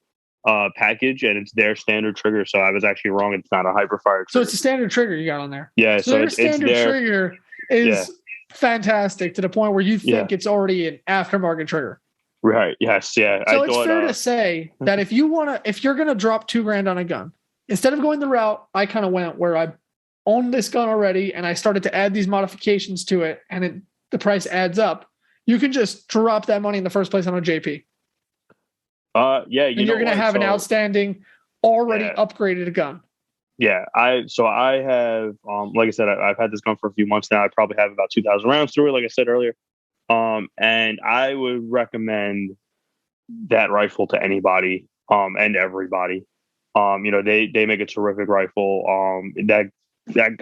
package, and it's their standard trigger. So I was actually wrong. It's not a hyper fire trigger. So it's a standard trigger you got on there. Yeah. So their standard trigger is fantastic to the point where you think it's already an aftermarket trigger. Right. Yes. Yeah. So it's fair to say that if you're going to drop $2,000 on a gun, instead of going the route I kind of went where I owned this gun already and I started to add these modifications to it and the price adds up, you can just drop that money in the first place on a JP. You're going to have an outstanding, already upgraded gun. Yeah, I have, like I said, I've had this gun for a few months now. I probably have about 2,000 rounds through it, like I said earlier. And I would recommend that rifle to anybody, and everybody. They make a terrific rifle. That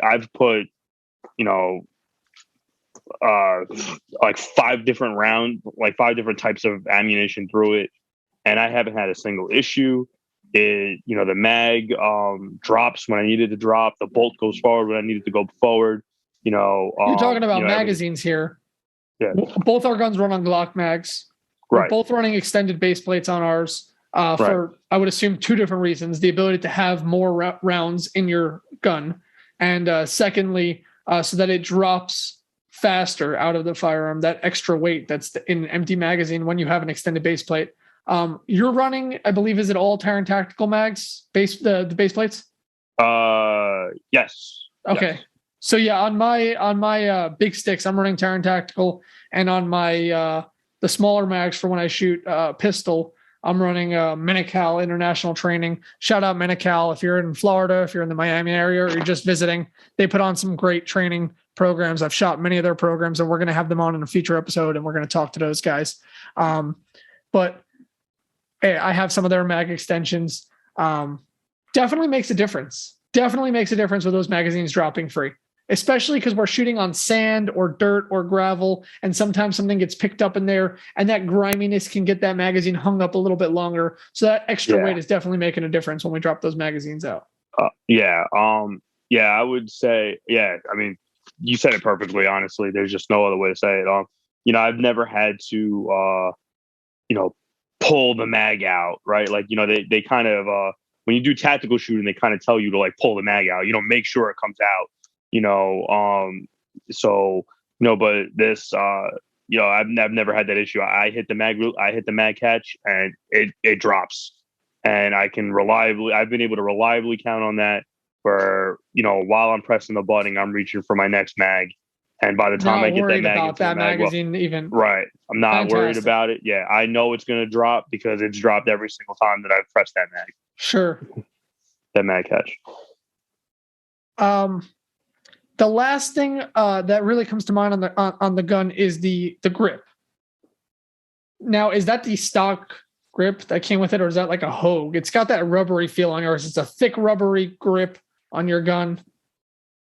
I've put, like 5 different types of ammunition through it, and I haven't had a single issue. The mag drops when I needed to drop. The bolt goes forward when I needed to go forward. You're talking about magazines here. Yeah. Both our guns run on Glock mags. Right. We're both running extended base plates on ours for, I would assume, 2 different reasons. The ability to have more rounds in your gun. And secondly, so that it drops faster out of the firearm, that extra weight that's in an empty magazine when you have an extended base plate. You're running, I believe, is it all Terran Tactical mags, the base plates? Yes. Okay. Yes. So yeah, on my big sticks, I'm running Terran Tactical, and on my the smaller mags for when I shoot pistol, I'm running Mini-Cal International Training. Shout out Mini-Cal if you're in Florida, if you're in the Miami area, or you're just visiting. They put on some great training programs. I've shot many of their programs, and we're going to have them on in a future episode, and we're going to talk to those guys. But hey, I have some of their mag extensions. Definitely makes a difference. Definitely makes a difference with those magazines dropping free, especially because we're shooting on sand or dirt or gravel, and sometimes something gets picked up in there, and that griminess can get that magazine hung up a little bit longer. So that extra weight is definitely making a difference when we drop those magazines out. I would say, I mean, you said it perfectly, honestly. There's just no other way to say it. I've never had to, pull the mag out, right? Like, they kind of, when you do tactical shooting, they kind of tell you to like pull the mag out, make sure it comes out, but this, I've never had that issue. I hit the mag catch and it drops, and I've been able to reliably count on that where, while I'm pressing the button, I'm reaching for my next mag. And by the time I get that mag into the magazine, even right, I'm not worried about it. Yeah, I know it's going to drop because it's dropped every single time that I've pressed that mag. Sure, that mag catch. The last thing that really comes to mind on the gun is the grip. Now, is that the stock grip that came with it, or is that like a Hogue? It's got that rubbery feel on yours. It's a thick rubbery grip on your gun.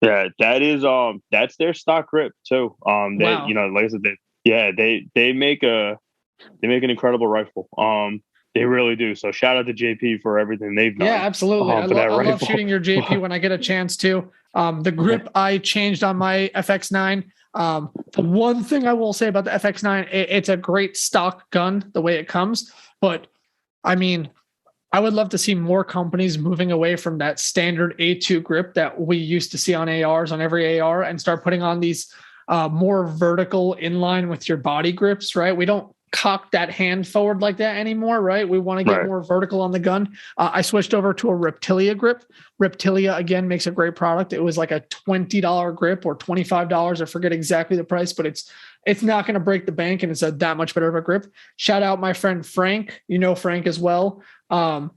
Yeah, that is that's their stock grip too. Wow. Like I said, they make an incredible rifle. They really do. So shout out to JP for everything they've done. Yeah, absolutely. I love shooting your JP when I get a chance to. The grip I changed on my FX9. The one thing I will say about the FX9, it's a great stock gun the way it comes, but I mean, I would love to see more companies moving away from that standard A2 grip that we used to see on ARs, on every AR, and start putting on these more vertical inline with your body grips, right? We don't cock that hand forward like that anymore, right? We want to get more vertical on the gun. I switched over to a Reptilia grip. Reptilia, again, makes a great product. It was like a $20 grip or $25. I forget exactly the price, but it's not going to break the bank, and it's that much better of a grip. Shout out my friend Frank. You know Frank as well. I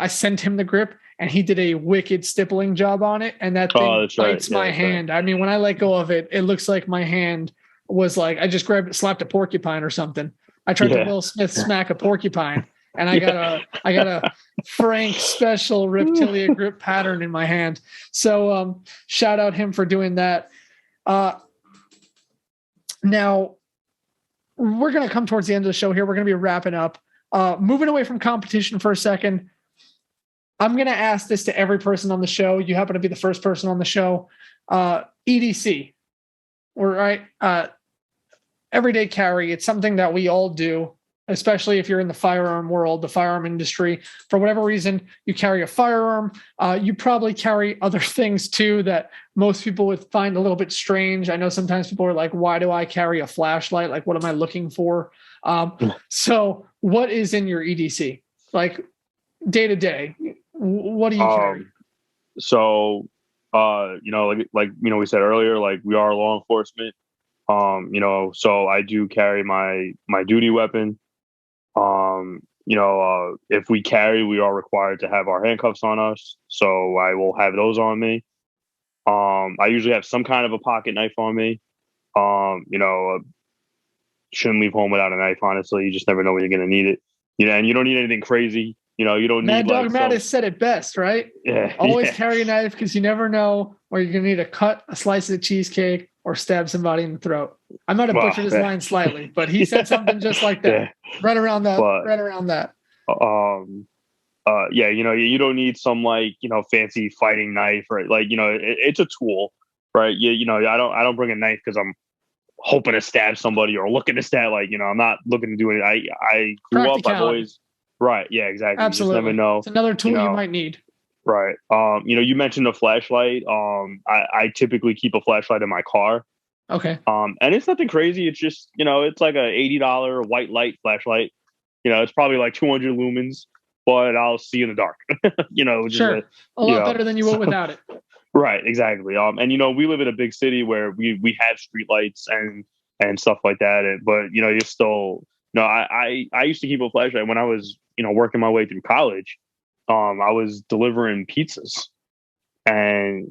sent him the grip, and he did a wicked stippling job on it, and that thing bites my hand. I mean, when I let go of it, it looks like my hand was like I just slapped a porcupine or something. I tried to Will Smith smack a porcupine, and I got a Frank special Reptilia grip pattern in my hand. So shout out him for doing that. Now we're going to come towards the end of the show here. We're going to be wrapping up. Moving away from competition for a second, I'm going to ask this to every person on the show. You happen to be the first person on the show. EDC, all right? Everyday carry. It's something that we all do, especially if you're in the firearm world, the firearm industry. For whatever reason, you carry a firearm. You probably carry other things too that most people would find a little bit strange. I know sometimes people are like, why do I carry a flashlight? Like, what am I looking for? So what is in your EDC? Like day to day, what do you carry? So, we said earlier, like we are law enforcement. So I do carry my duty weapon. If we carry, we are required to have our handcuffs on us. So I will have those on me. I usually have some kind of a pocket knife on me. Shouldn't leave home without a knife, honestly. You just never know when you're going to need it. And you don't need anything crazy. You don't need Mad Dog Mattis said it best, right? Yeah. Always carry a knife because you never know where you're going to need to cut a slice of the cheesecake or stab somebody in the throat. I might have butchered his line slightly, but he said something just like that. Right around that. You don't need some fancy fighting knife, right? It's a tool, right? I don't bring a knife because I'm hoping to stab somebody or looking to stab. I'm not looking to do it. I grew up. I've always right. Yeah, exactly. Absolutely. You just never know. It's another tool you might need. Right. You mentioned a flashlight. I typically keep a flashlight in my car. Okay. And it's nothing crazy. It's just, it's like a $80 white light flashlight. It's probably like 200 lumens, but I'll see in the dark. Sure. A lot better than you will without it. Right. Exactly. And we live in a big city where we have street lights and stuff like that. But you're still, I used to keep a flashlight when I was, working my way through college. I was delivering pizzas, and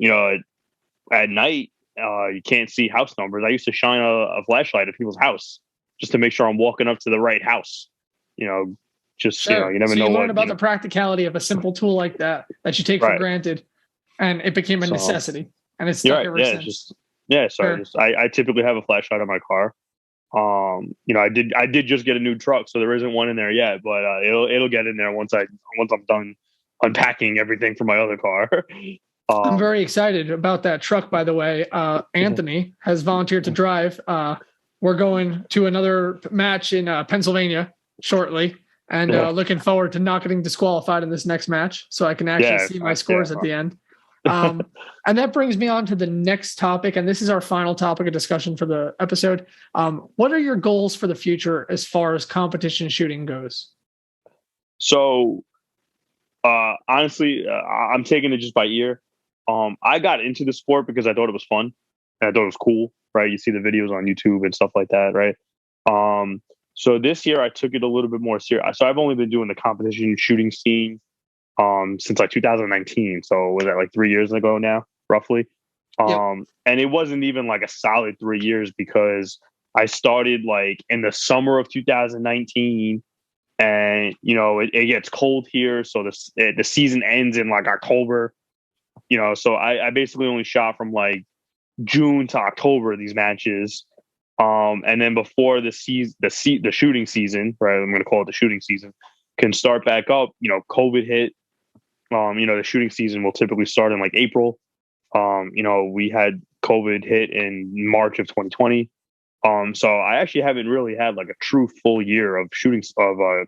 at night you can't see house numbers. I used to shine a flashlight at people's house just to make sure I'm walking up to the right house. You never know. You learn about the practicality of a simple tool like that you take for granted, and it became a necessity, and it's stuck ever since. I typically have a flashlight in my car. I did just get a new truck, so there isn't one in there yet, but it'll get in there once I'm done unpacking everything from my other car. I'm very excited about that truck, by the way. Anthony has volunteered to drive. We're going to another match in Pennsylvania shortly, and looking forward to not getting disqualified in this next match so I can actually see my scores at the end. And that brings me on to the next topic, and this is our final topic of discussion for the episode. What are your goals for the future as far as competition shooting goes? So, honestly, I'm taking it just by ear. I got into the sport because I thought it was fun and I thought it was cool, right? You see the videos on YouTube and stuff like that, right? So this year I took it a little bit more serious. So I've only been doing the competition shooting scene since like 2019. So was that like 3 years ago now, roughly? And it wasn't even like a solid 3 years because I started like in the summer of 2019, and it gets cold here, so the season ends in like October. So I basically only shot from like June to October these matches. And then before the shooting season, right? I'm going to call it the shooting season, can start back up. COVID hit. The shooting season will typically start in like April. We had COVID hit in March of 2020. So I actually haven't really had like a true full year of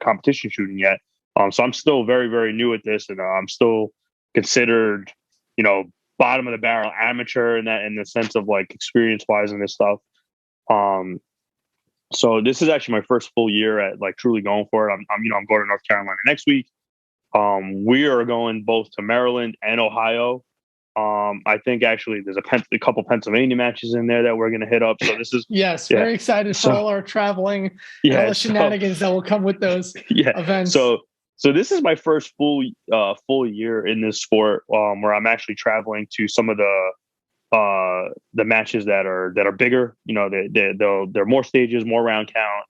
competition shooting yet. So I'm still very, very new at this, and I'm still considered, bottom of the barrel amateur in the sense of like experience wise and this stuff. So this is actually my first full year at like truly going for it. I'm going to North Carolina next week. We are going both to Maryland and Ohio. I think actually there's a couple Pennsylvania matches in there that we're going to hit up. So this is very excited for all our traveling and all the shenanigans that will come with those events. So this is my first full year in this sport, where I'm actually traveling to some of the matches that are bigger. They're more stages, more round count,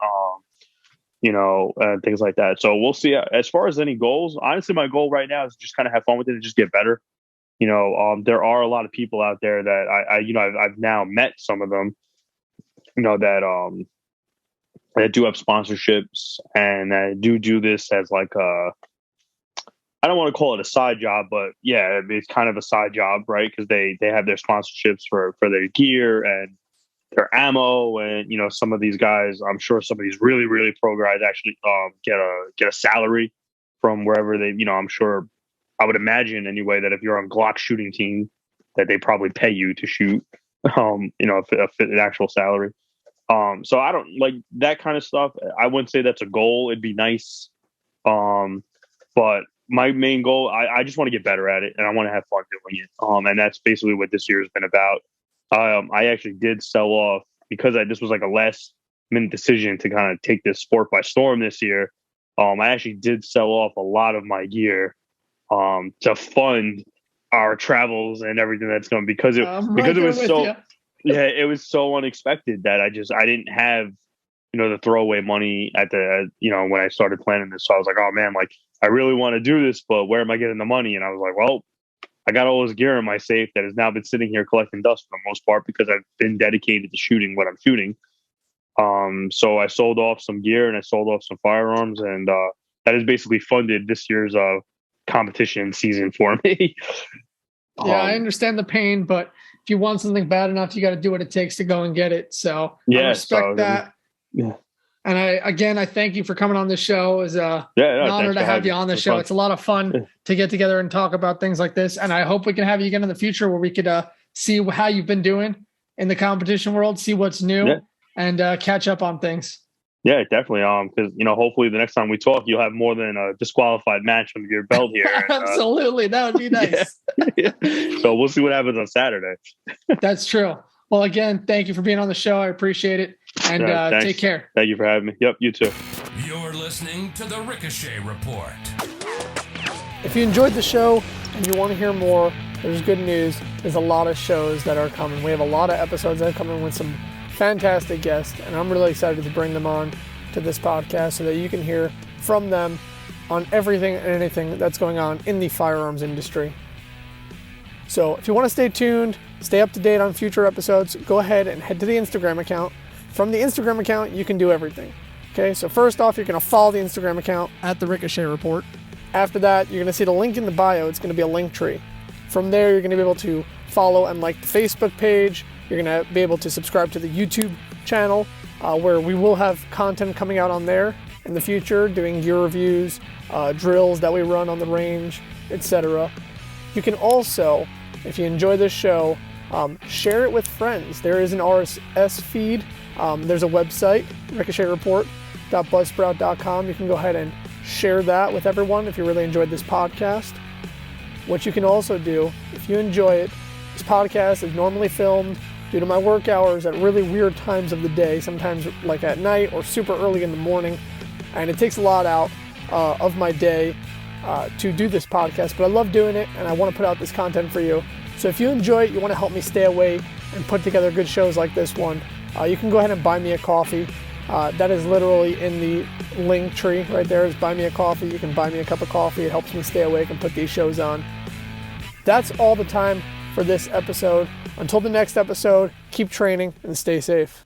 and things like that. So we'll see. As far as any goals, honestly, my goal right now is just kind of have fun with it and just get better. There are a lot of people out there that I've now met some of them, that do have sponsorships and that do this as like I don't want to call it a side job, but yeah, it's kind of a side job, right? Because they have their sponsorships for their gear and their ammo, and some of these guys, I'm sure some of these really, really pro guys actually get a salary from wherever they, I'm sure, I would imagine anyway that if you're on Glock shooting team, that they probably pay you to shoot, if an actual salary. So I don't like that kind of stuff. I wouldn't say that's a goal. It'd be nice, but my main goal, I just want to get better at it, and I want to have fun doing it. And that's basically what this year has been about. I actually did sell off because this was like a last minute decision to kind of take this sport by storm this year. I actually did sell off a lot of my gear to fund our travels and everything that's going, because it was so it was so unexpected that I didn't have the throwaway money when I started planning this. So I was like, oh man, like I really want to do this, but where am I getting the money? And I was like, well, I got all this gear in my safe that has now been sitting here collecting dust for the most part because I've been dedicated to shooting what I'm shooting. So I sold off some gear and I sold off some firearms, and that has basically funded this year's competition season for me. I understand the pain, but if you want something bad enough, you got to do what it takes to go and get it. So I respect that. Yeah. And I thank you for coming on the show. It's an honor to have you on the show. It's a lot of fun to get together and talk about things like this. And I hope we can have you again in the future where we could see how you've been doing in the competition world, see what's new, and catch up on things. Yeah, definitely. Because hopefully the next time we talk, you'll have more than a disqualified match under your belt here. Absolutely, that would be nice. So we'll see what happens on Saturday. That's true. Well, again, thank you for being on the show. I appreciate it. And take care. Thank you for having me. Yep, you too. You're listening to the Ricochet Report. If you enjoyed the show and you want to hear more, there's good news. There's a lot of shows that are coming. We have a lot of episodes that are coming with some fantastic guests, and I'm really excited to bring them on to this podcast so that you can hear from them on everything and anything that's going on in the firearms industry. So if you want to stay tuned, stay up to date on future episodes, go ahead and head to the Instagram account. From the Instagram account, you can do everything. Okay, so first off, you're going to follow the Instagram account at the Ricochet Report. After that, you're going to see the link in the bio. It's going to be a link tree. From there, you're going to be able to follow and like the Facebook page. You're going to be able to subscribe to the YouTube channel, where we will have content coming out on there in the future, doing gear reviews, drills that we run on the range, etc. You can also, if you enjoy this show, share it with friends. There is an RSS feed. There's a website, ricochetreport.buzzsprout.com. You can go ahead and share that with everyone if you really enjoyed this podcast. What you can also do, if you enjoy it, this podcast is normally filmed due to my work hours at really weird times of the day, sometimes like at night or super early in the morning, and it takes a lot out of my day to do this podcast, but I love doing it and I want to put out this content for you. So if you enjoy it, you want to help me stay awake and put together good shows like this one, you can go ahead and buy me a coffee. That is literally in the link tree right there is buy me a coffee. You can buy me a cup of coffee. It helps me stay awake and put these shows on. That's all the time for this episode. Until the next episode, keep training and stay safe.